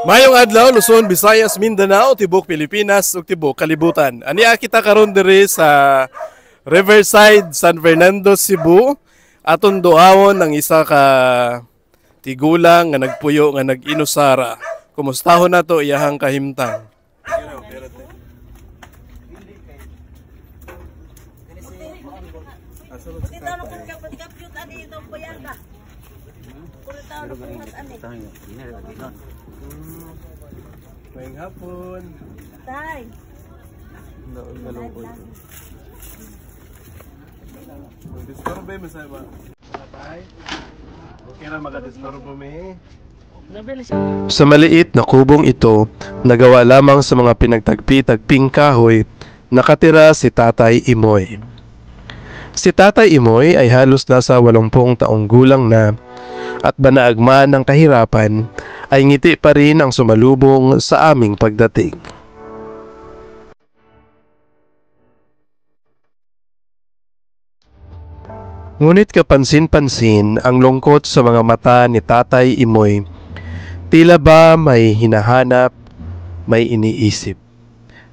Mayong adlaw, Luzon, Visayas, Mindanao, tibok Pilipinas ug tibok kalibutan. Ania kita karon diri sa Riverside, San Fernando, Cebu. Aton duawon ang isa ka tigulang nga nagpuyo nga nag-inusara. Kumustahon nato iyahang kahimtang. Mayang hapon. Tay. Mag-disturbo mo sa iba. Okay na mag-disturbo mo. Sa maliit na kubong ito, nagawa lamang sa mga pinagtagpi-tagping kahoy, nakatira si Tatay Imoy. Si Tatay Imoy ay halos nasa 80 taong gulang na at banaagman ng kahirapan ay ngiti pa rin ang sumalubong sa aming pagdating. Ngunit kapansin-pansin ang lungkot sa mga mata ni Tatay Imoy. Tila ba may hinahanap, may iniisip.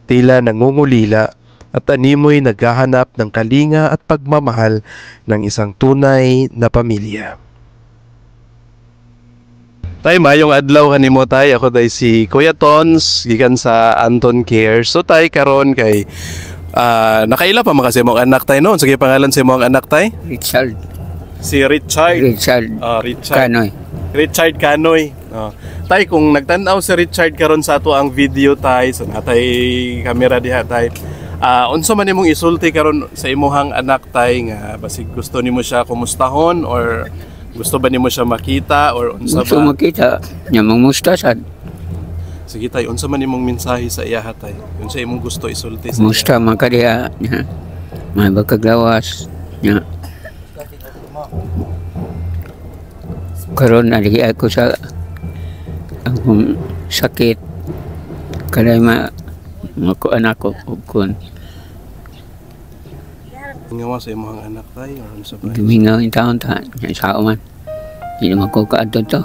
Tila nangungulila at animoy naghahanap ng kalinga at pagmamahal ng isang tunay na pamilya. Tay, mayong adlaw kanimo tay. Ako day si Kuya Tons, gikan sa Anton Care. So tay, karon kay nakaila pa makasi mong anak tay noon. Sige pangalan sa mong anak tay? Richard. Si Richard. Richard. Richard Canoy. Richard Canoy. Tay, kung nagtanaw si Richard karon sa ato ang video tay, so natay kamera diha tay. Unsa man nimong isulti karon sa imuhang anak tay nga basig gusto nimo siya kumustahon or gusto ba nimo siya makita or unsa ba? Gusto makita niya mangmusta sad. Sige tay, unsa man imong mensahe sa iya tay? Unsa imong gusto isulti sa Musta man kadiha niya. May bagkaglawas niya. Karon ali ako sa akong sakit. Kada mako anak ko kun. Ngawa sa imong anak tay or unsa ba? Dumingaw in taon ta niya sa man. Di naman ko kaadto to.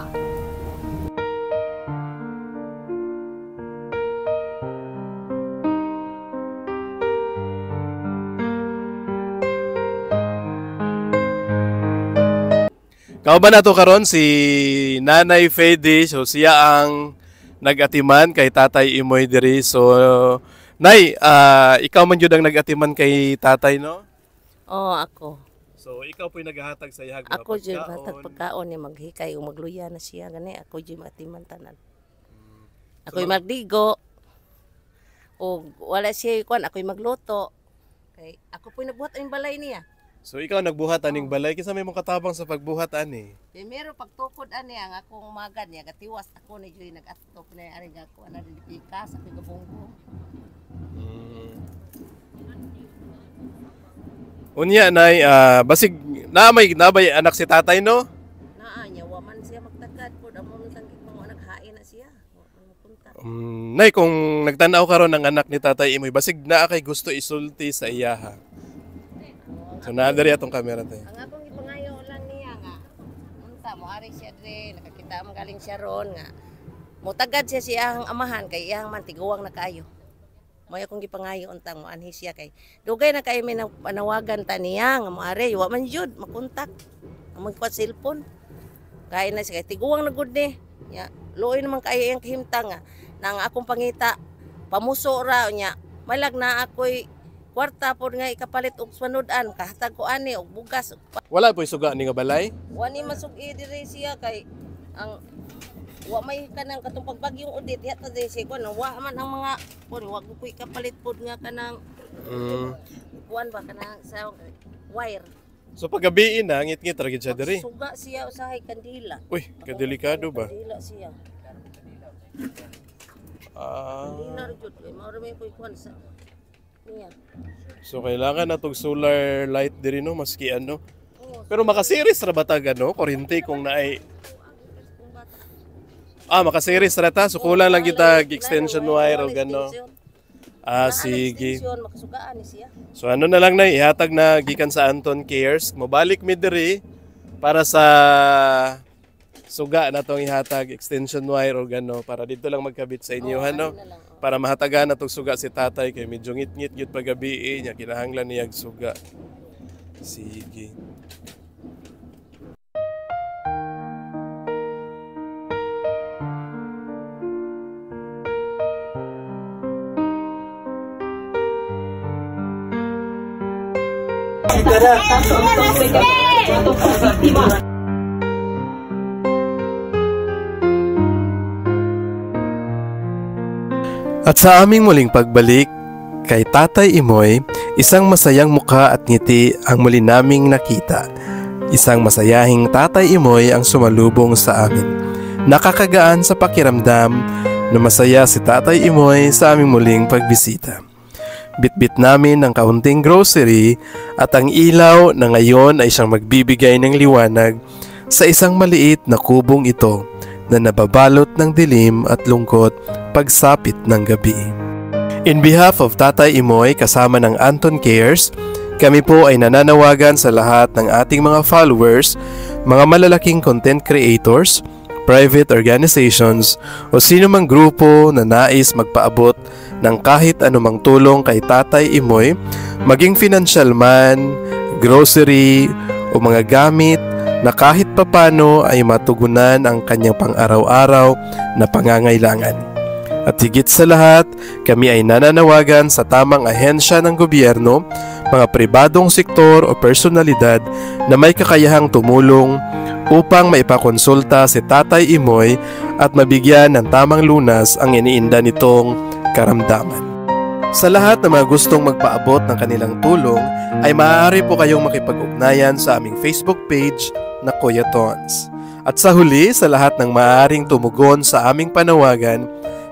Kauban nato karon si Nanay Fede. So siya ang nag-atiman kay Tatay Imoy diri. So Nay, ikaw man jud ang nag-atiman kay Tatay, no? Oo, ako. So ikaw po'y naghahatag sa iyang mga Ako dyan, pagkaon. batag pagkaon niya maghikay o magluya na siya. Gani, ako dyan matiman tanan. Ako'y magdigo. O wala siya ikuan, ako'y magluto. Kay, ako po'y nabuhat ang balay niya. So ikaw nagbuhat aning balay, kisa may mong katabang sa pagbuhat ani. Primero pagtukod ani ang akong magad niya, gatiwas ako ni Joy nag-atop na ari ako ana di pikas ako'y gabunggo. Unya nay, basig nabay anak si Tatay, no? Naa niya waman siya magtagad pud amo man tangkit mo naghain na siya. Wa man mapunta. Nay, kung nagtanaw karon ng anak ni Tatay Imoy, basig naa kay gusto isulti sa iyaha. So naadari atong camera tayo. Ang akong ipangayo lang niya nga. Unta mo ari siya dire, nakakita mo galing siya ron nga. Mutagad siya siyang amahan kay iyang man tiguwang na kaayo. Mo akong gipangayo untang mo anhi siya kay dugay na kay may panawagan ta niya nga mo ari wa man jud makontak. Ang magkuat cellphone. Kay na siya kay tiguwang na gud ni. Ya, luoy naman kay iyang kahimtang nga nang akong pangita pamuso ra nya. Malag na ako'y kwarta pod nga ikapalit og sunudan kahatag ko ani og bugas. Wala po'y suga ni nga balay? Wani masugi diri siya kay ang wa may kanang katong pagbagyong udit yata diri siya kun wa man ang mga kun wa ko ikapalit pod nga kanang kuan ba kanang sa wire. So paggabi na ngit-ngit ra gid siya diri. Suga siya usahay kandila. Uy, kadelikado ba? Kandila siya. Dinar jud kay mao ra may kuan sa niya. So kailangan natong solar light diri, no, maski ano. Pero makasiris ra ba tag ano, kuryente kung naay makasiris ra ta, so kulang lang kita extension wire o gano. Sige. Makasugaan ni siya. So ano na lang na ihatag na gikan sa Anton Cares. Mobalik mi diri para sa suga na tong ihatag extension wire o gano para dito lang magkabit sa inyo no. na lang, oh. Para mahatagan na tong suga si tatay kay medyo ngit-ngit gyud pagabi nya kinahanglan niya suga. Sige. At sa aming muling pagbalik kay Tatay Imoy, isang masayang mukha at ngiti ang muli naming nakita. Isang masayahing Tatay Imoy ang sumalubong sa amin. Nakakagaan sa pakiramdam na masaya si Tatay Imoy sa aming muling pagbisita. Bitbit namin ang kaunting grocery at ang ilaw na ngayon ay siyang magbibigay ng liwanag sa isang maliit na kubong ito na nababalot ng dilim at lungkot pagsapit ng gabi. In behalf of Tatay Imoy kasama ng Anton Cares, kami po ay nananawagan sa lahat ng ating mga followers, mga malalaking content creators, private organizations o sino mang grupo na nais magpaabot ng kahit anumang tulong kay Tatay Imoy, maging financial man, grocery o mga gamit na kahit papano ay matugunan ang kanyang pang-araw-araw na pangangailangan. At higit sa lahat, kami ay nananawagan sa tamang ahensya ng gobyerno, mga pribadong sektor o personalidad na may kakayahang tumulong upang maipakonsulta si Tatay Imoy at mabigyan ng tamang lunas ang iniinda nitong karamdaman. Sa lahat ng mga gustong magpaabot ng kanilang tulong ay maaari po kayong makipag-ugnayan sa aming Facebook page na Kuya Tons. At sa huli, sa lahat ng maaaring tumugon sa aming panawagan,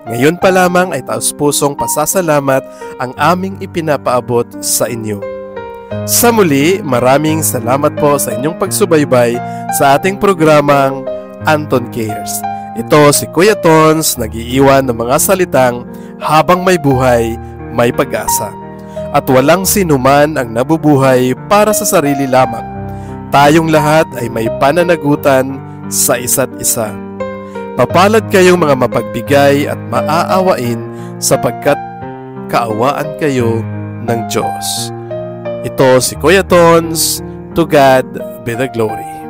ngayon pa lamang ay taos-pusong pasasalamat ang aming ipinapaabot sa inyo. Sa muli, maraming salamat po sa inyong pagsubaybay sa ating programang Anton Cares. Ito si Kuya Tons, nag-iiwan ng mga salitang habang may buhay, may pag-asa. At walang sinuman ang nabubuhay para sa sarili lamang. Tayong lahat ay may pananagutan sa isa't isa. Mapalad kayong mga mapagbigay at maaawain sapagkat kaawaan kayo ng Diyos. Ito si Kuya Tons, to God be the glory.